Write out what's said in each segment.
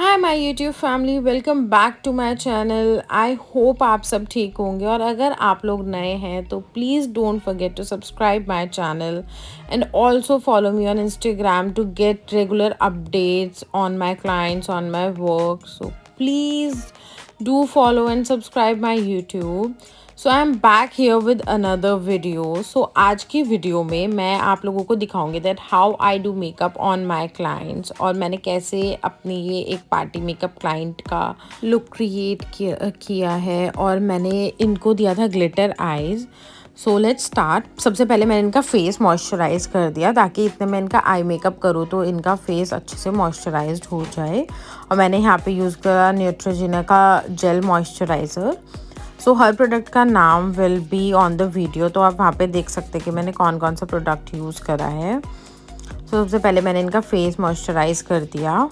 Hi my YouTube family, welcome back to my channel. I hope आप सब ठीक होंगे और अगर आप लोग नए हैं तो please don't forget to subscribe my channel and also follow me on Instagram to get regular updates on my clients, on my work. So please do follow and subscribe my YouTube. So I am back here with another video. So आज की video में मैं आप लोगों को दिखाऊंगी that how I do makeup on my clients और मैंने कैसे अपनी ये एक पार्टी मेकअप क्लाइंट का लुक क्रिएट किया है और मैंने इनको दिया था glitter eyes. So let's start. सबसे पहले मैंने इनका फेस मॉइस्चराइज कर दिया ताकि इतने मैं इनका आई मेकअप करूँ तो इनका फेस अच्छे से मॉइस्चराइज्ड हो जाए. और मैंने यहाँ पे यूज़ करा न्यूट्रोजिना का जेल मॉइस्चराइज़र. सो हर प्रोडक्ट का नाम will be on the video, तो आप वहाँ पे देख सकते हैं कि मैंने कौन कौन सा प्रोडक्ट यूज़ करा है. सो सबसे पहले मैंने इनका फेस मॉइस्चराइज कर दिया.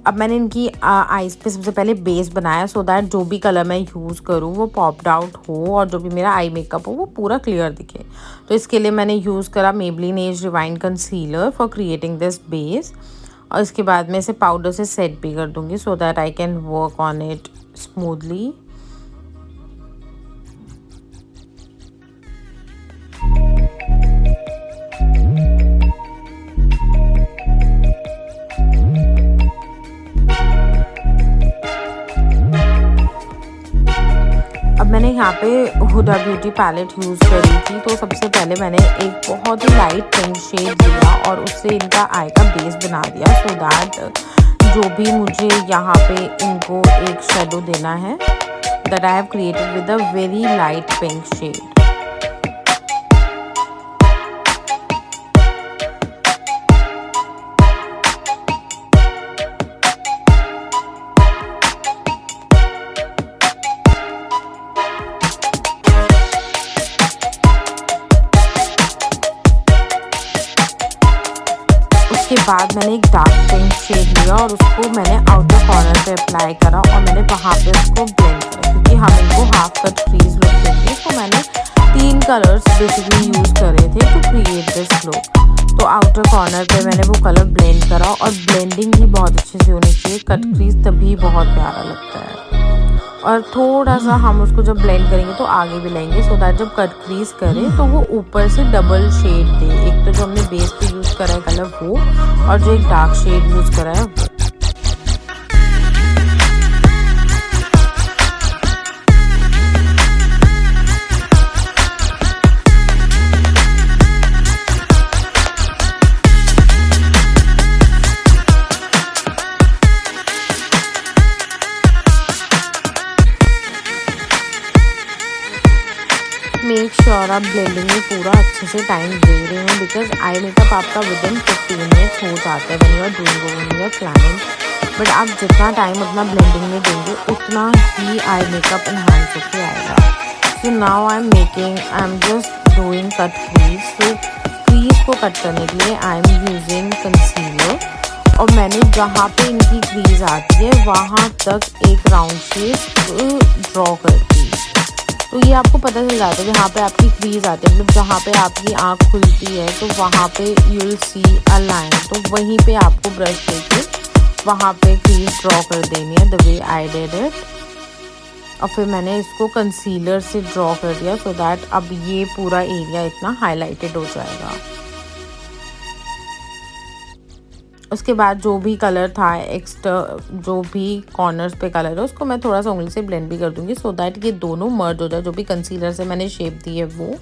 अब मैंने इनकी आइज़ पे सबसे पहले बेस बनाया सो दैट जो भी कलर मैं यूज़ करूँ वो पॉप्ड आउट हो और जो भी मेरा आई मेकअप हो वो पूरा क्लियर दिखे. तो इसके लिए मैंने यूज़ करा Maybelline age rewind concealer for creating this base. और इसके बाद मैं इसे पाउडर से सेट भी कर दूँगी so that I can work on it smoothly. मैंने यहाँ पे हुडा ब्यूटी पैलेट यूज़ करी थी. तो सबसे पहले मैंने एक बहुत ही लाइट पिंक शेड लिया और उससे इनका आई का बेस बना दिया सो दैट जो भी मुझे यहाँ पे इनको एक शेडो देना है that I have created with a very light pink shade. उसके बाद मैंने एक डार्क पिंक शेड लिया और उसको मैंने आउटर कॉर्नर पे अप्लाई करा और मैंने वहाँ पे उसको ब्लेंड करा क्योंकि हम इनको हाफ कट फ्रीज लुक देंगे. तो मैंने 3 कलर्स बेसिकली यूज़ करे थे टू क्रिएट दिस लुक. तो आउटर कॉर्नर पे मैंने वो कलर ब्लेंड करा और ब्लेंडिंग भी बहुत अच्छे से होनी चाहिए. कट क्रीज तभी बहुत प्यारा लगता है. और थोड़ा सा हम उसको जब ब्लेंड करेंगे तो आगे भी लेंगे सो दैट जब कट क्रीज करें तो वो ऊपर से डबल शेड दे. एक तो जो हमने बेस पे यूज़ करा है कलर वो और जो एक डार्क शेड यूज़ करा है वो. मेक श्योर आप ब्लेंडिंग में पूरा अच्छे से टाइम दे रहे हैं बिकॉज आई मेकअप आपका विद इन 15 मिनट्स हो जाता है when you are doing when you are planning. But आप जितना टाइम अपना ब्लेंडिंग में देंगे उतना ही आई मेकअप इन्हांस होकर आएगा. सो now I am just doing cut crease. So crease को कट करने के लिए आई एम यूजिंग कंसीलर और मैंने जहाँ पे इनकी क्रीज आती है वहाँ तक एक राउंड शेप ड्रॉ करती. तो ये आपको पता चल जाता है कि जहाँ पे आपकी क्रीज आती है मतलब जहाँ पे आपकी आँख खुलती है तो वहाँ पे you will see a line. तो वहीं पे आपको ब्रश लेके वहाँ पे क्रीज ड्रॉ कर देनी है the way I did it. और फिर मैंने इसको कंसीलर से ड्रॉ कर दिया सो दैट अब ये पूरा एरिया इतना हाईलाइटेड हो जाएगा. उसके बाद जो भी कलर था जो भी कॉर्नर्स पे कलर है उसको मैं थोड़ा सा उंगली से ब्लेंड भी कर दूंगी सो दैट ये दोनों मर्ज हो जाए. जो भी कंसीलर से मैंने शेप दी है वो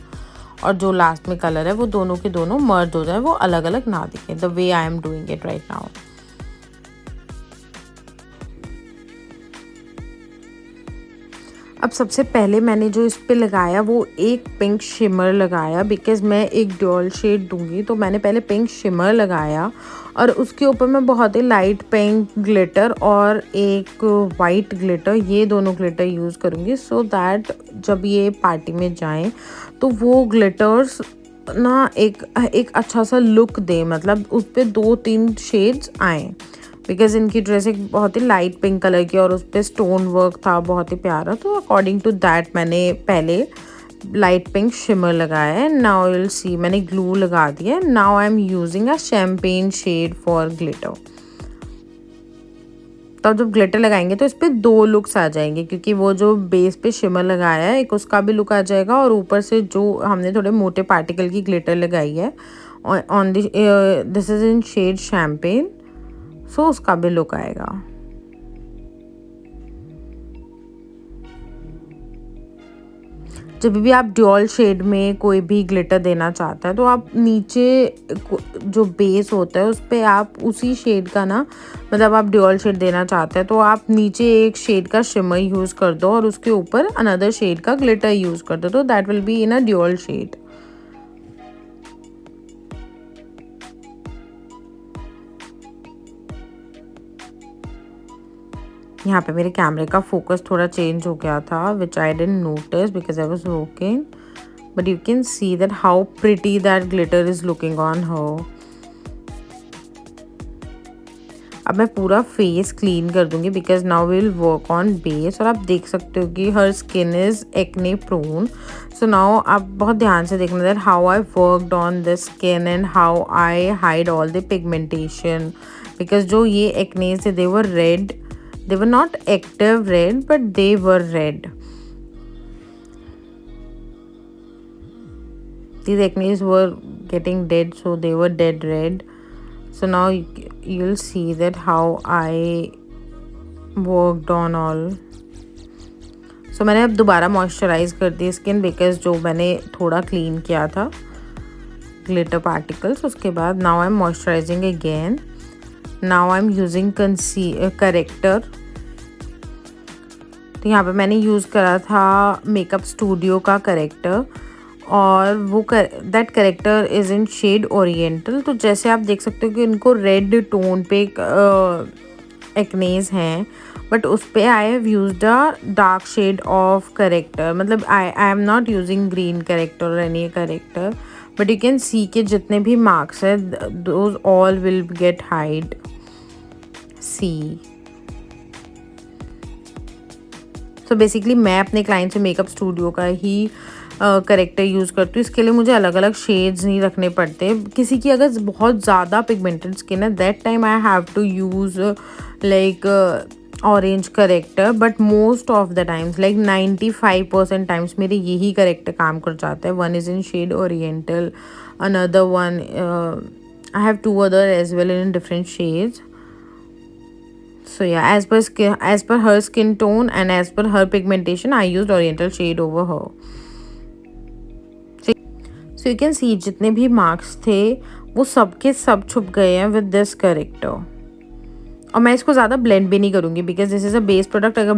और जो लास्ट में कलर है वो दोनों के दोनों मर्ज हो जाए, वो अलग अलग ना दिखे the way I am doing it right now. अब सबसे पहले मैंने जो इस पे लगाया वो एक पिंक शिमर लगाया बिकॉज़ मैं एक ड्यूल शेड दूंगी. तो मैंने पहले पिंक शिमर लगाया और उसके ऊपर मैं बहुत ही लाइट पिंक ग्लिटर और एक वाइट ग्लिटर, ये दोनों ग्लिटर यूज़ करूँगी सो दैट जब ये पार्टी में जाएं तो वो ग्लिटर्स ना एक अच्छा सा लुक दे, मतलब उस पर 2-3 शेड्स आएँ. बिकॉज इनकी ड्रेस एक बहुत ही लाइट पिंक कलर की और उस पर स्टोन वर्क था बहुत ही प्यारा. तो अकॉर्डिंग टू दैट मैंने पहले लाइट पिंक शिमर लगाया है. नाउ यू विल सी मैंने ग्लू लगा दिया है. Now I am using a champagne shade for glitter. इसका जब ग्लिटर लगाएंगे तो इस पर 2 लुक्स आ जाएंगे, क्योंकि वो जो बेस पे शिमर लगाया है एक उसका भी लुक आ जाएगा, और ऊपर से जो हमने थोड़े मोटे पार्टिकल की ग्लिटर लगाई है on this is in shade champagne, so उसका भी लुक आएगा। जब भी आप ड्यूल शेड में कोई भी ग्लिटर देना चाहता है तो आप नीचे जो बेस होता है उस पर आप उसी शेड का ना, मतलब आप ड्यूल शेड देना चाहते हैं तो आप नीचे एक शेड का शिमर यूज़ कर दो और उसके ऊपर अनदर शेड का ग्लिटर यूज़ कर दो, तो that will be in a dual shade. यहाँ पे मेरे कैमरे का फोकस थोड़ा चेंज हो गया था, which I didn't notice because I was working, but you can see that how pretty that glitter is looking on her. अब मैं पूरा फेस क्लीन कर दूंगी because now we will work on base, और आप देख सकते हो कि her skin is acne prone, so now आप बहुत ध्यान से देखना that how I worked on this skin and how I hide all the pigmentation, because जो ये एक्नेज थे दे वर red, they were not active red but they were red. These acnes were getting dead, so they were dead red. So now you'll see that how I worked on all. So मैंने अब दोबारा moisturise कर दी skin because जो मैंने थोड़ा clean किया था glitter particles, उसके बाद now I M moisturising again. Now I am using character, तो यहाँ पे मैंने यूज़ करा था मेकअप स्टूडियो का करेक्टर, और वो that corrector is in shade oriental. तो जैसे आप देख सकते हो कि इनको रेड टोन पे एक्नेज हैं, बट उस पर I have used a dark shade of corrector, मतलब I am not using green corrector और any corrector, but you can see के जितने भी मार्क्स है those all will get hide. See तो बेसिकली मैं अपने क्लाइंट से मेकअप स्टूडियो का ही करेक्टर यूज़ करती हूँ। इसके लिए मुझे अलग अलग शेड्स नहीं रखने पड़ते। किसी की अगर बहुत ज़्यादा पिगमेंटेड स्किन है that time I have to use like orange corrector, but most of the times like 95% times मेरे यही करेक्टर काम कर जाता है। One is in shade oriental, another one I have 2 other as well in different shades. So yeah, as per her skin tone and as per her pigmentation, I used oriental shade over her. So you can see जितने भी marks थे वो सब के सब छुप गए हैं with this corrector. और मैं इसको ज़्यादा ब्लेंड भी नहीं करूँगी because this is a base product. अगर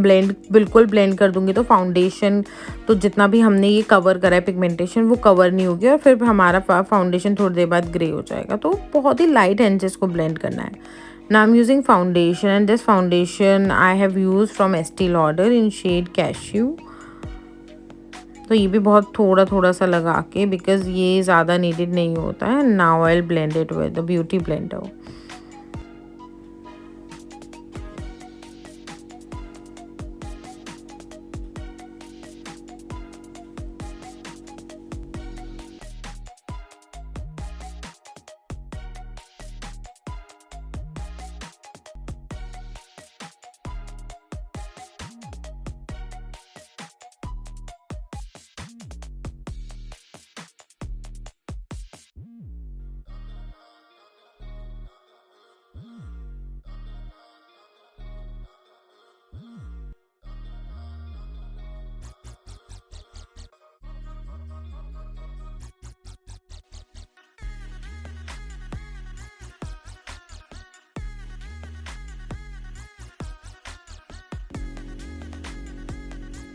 बिल्कुल ब्लेंड कर दूँगी तो फाउंडेशन तो जितना भी हमने ये कवर करा है पिगमेंटेशन वो कवर नहीं होगी, और फिर हमारा फाउंडेशन थोड़ी देर बाद ग्रे हो जाएगा। तो बहुत ही लाइट हैंड से इसको ब्लेंड करना है। Now I'm using foundation, and this foundation I have used from Estee Lauder in shade Cashew. तो ये भी बहुत थोड़ा थोड़ा सा लगा के बिकॉज ये ज़्यादा नीडेड नहीं होता है। Now I'll blend it with the beauty blender.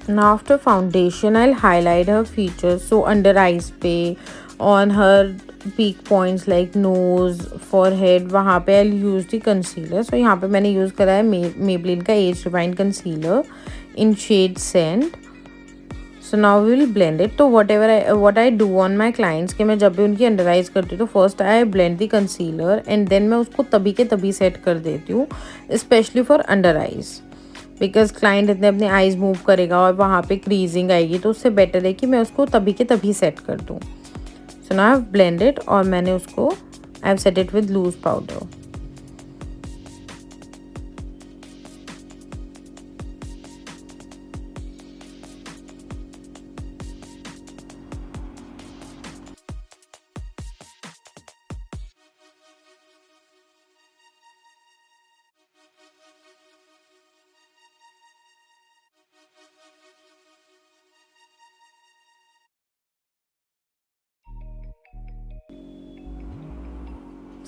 Now after foundation, I'll highlight her features. So under eyes पे, on her peak points like nose, forehead, वहाँ पे I'll use the concealer. So यहाँ पे मैंने use करा है Maybelline का Age Refined Concealer in shade Sand. So now we will blend it. तो what I do on my clients कि मैं जब भी उनकी अंडर आइज करती हूँ तो first I blend the concealer and then मैं उसको तभी के तभी सेट कर देती हूँ, specially for under eyes because client इतने अपने आइज़ मूव करेगा और वहाँ पे क्रीजिंग आएगी, तो उससे बेटर है कि मैं उसको तभी के तभी सेट कर दूँ। So now I have blended और मैंने उसको I have set it with loose powder.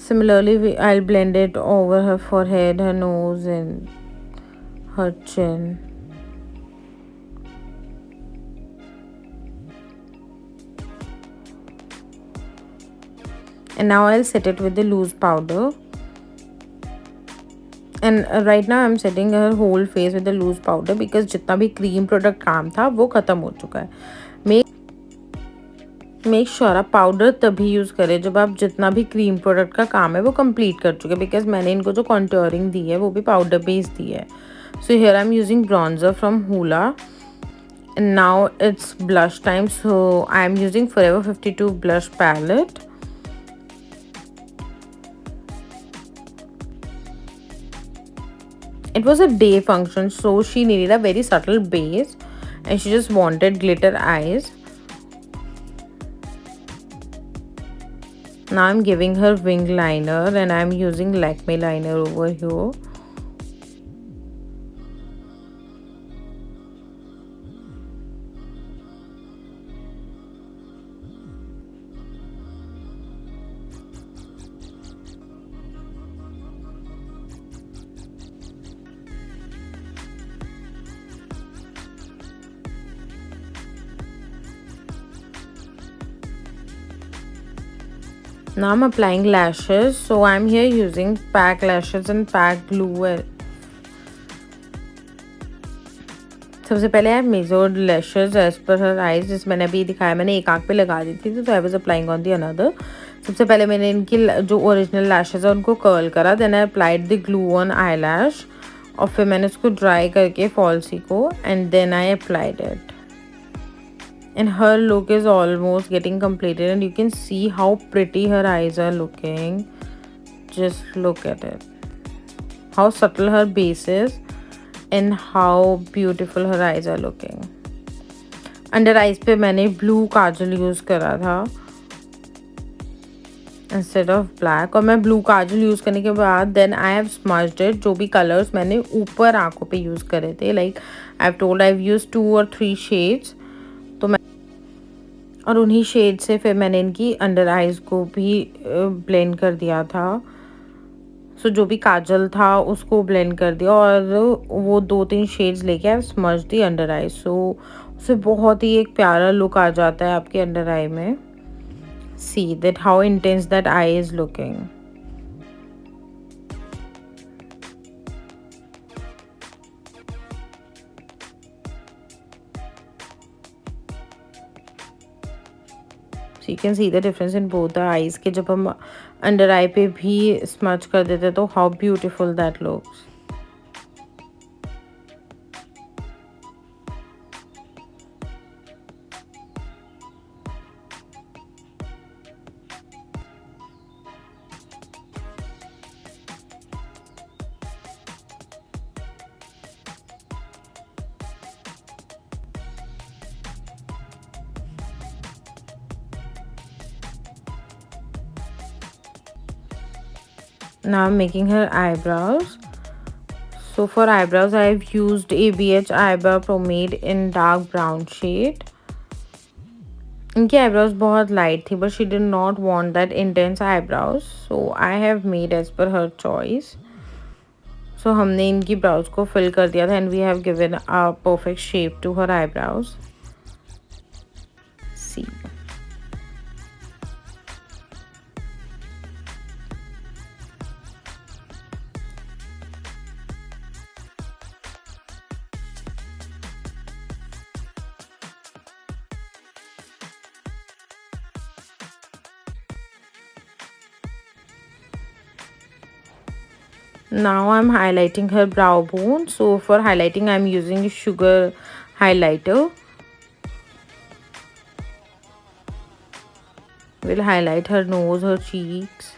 Similarly, I'll blend it over her forehead, her nose, and her chin. And now I'll set it with the loose powder. And right now I'm setting her whole face with the loose powder because जितना भी cream product काम था वो ख़त्म हो चुका है. Make sure आप पाउडर तभी यूज़ करें जब आप जितना भी क्रीम प्रोडक्ट का काम है वो कंप्लीट कर चुके, बिकॉज मैंने इनको जो कॉन्टोरिंग दी है वो भी पाउडर बेस्ड दी है. So here I am using bronzer from Hoola. And now it's blush time, so I'm using Forever 52 blush palette. It was a day function, so she needed a very subtle base and she just wanted glitter eyes. Now I'm giving her wing liner and I'm using Lakme liner over here. Now I'm applying lashes, so I'm here using pack lashes and pack glue. सबसे पहले आई measured lashes as per her eyes, जिस मैंने अभी दिखाया मैंने एक आँख पे लगा दी थी, तो I was applying on the another. सबसे पहले मैंने इनकी जो ओरिजिनल लैशेज है उनको कर्ल करा, then I applied the glue on eyelash और फिर मैंने उसको ड्राई करके फॉल्सी को and then I applied it. And her look is almost getting completed and you can see how pretty her eyes are looking. Just look at it, how subtle her base is and how beautiful her eyes are looking. Under eyes पे मैंने blue काजल use करा था instead of black, और मैं blue काजल use करने के बाद then I have smudged it. जो भी colors मैंने ऊपर आँखों पे यूज़ करे थे, like I've told I've used 2 or 3 shades, तो मैं और उन्हीं शेड से फिर मैंने इनकी अंडर आइज़ को भी ब्लेंड कर दिया था. सो जो भी काजल था उसको ब्लेंड कर दिया और वो 2-3 शेड्स लेके आई स्मज दी अंडर आई. सो उससे बहुत ही एक प्यारा लुक आ जाता है आपके अंडर आई में. सी that how intense that I is looking. So you can see the difference in both the eyes के जब हम अंडर आई पे भी स्मच कर देते तो how beautiful that looks. Now I'm making her eyebrows. So for eyebrows I've used ABH eyebrow pomade in dark brown shade. इनकी eyebrows बहुत light थी but she did not want that intense eyebrows, so I have made as per her choice. So हमने इनकी brows को fill कर दिया था and we have given a perfect shape to her eyebrows. See. Now I'm highlighting her brow bone. So for highlighting I'm using sugar highlighter. We'll highlight her nose, her cheeks.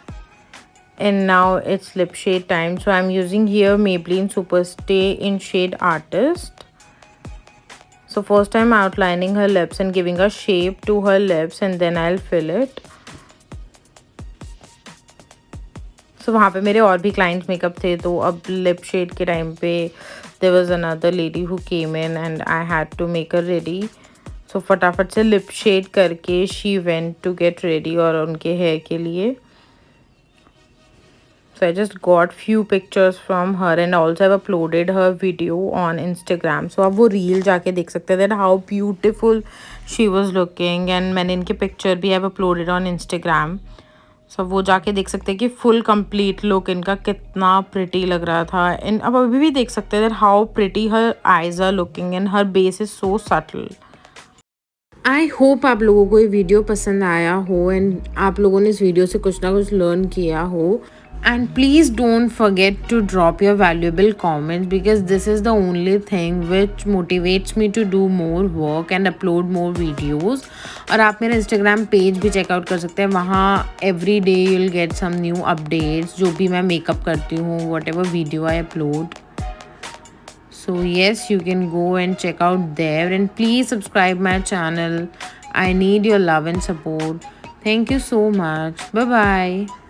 And now it's lip shade time. So I'm using here Maybelline Superstay in shade Artist. So first I'm outlining her lips and giving a shape to her lips and then I'll fill it. So वहाँ पे मेरे और भी client makeup थे, तो अब lip shade के time पे there was another lady who came in and I had to make her ready. So फटाफट से lip shade करके she went to get ready और उनके hair के लिए. So I just got few pictures from her and also I've uploaded her video on Instagram. So आप वो reel जाके देख सकते हैं that how beautiful she was looking, and मैंने इनके picture भी I've uploaded on Instagram. So वो जाके देख सकते हैं कि full complete look इनका कितना pretty लग रहा था. and अब अभी भी देख सकते हैं that how pretty her eyes are looking and her base is so subtle. I hope आप लोगों को ये वीडियो पसंद आया हो एंड आप लोगों ने इस वीडियो से कुछ ना कुछ लर्न किया हो. And please don't forget to drop your valuable comments because this is the only thing which motivates me to do more work and upload more videos. और आप मेरा इंस्टाग्राम पेज भी चेकआउट कर सकते हैं. वहाँ every day you will get some new updates जो भी मैं मेकअप करती हूँ, whatever video I upload. So yes, you can go and check out there, and please subscribe my channel. I need your love and support. Thank you so much. Bye bye.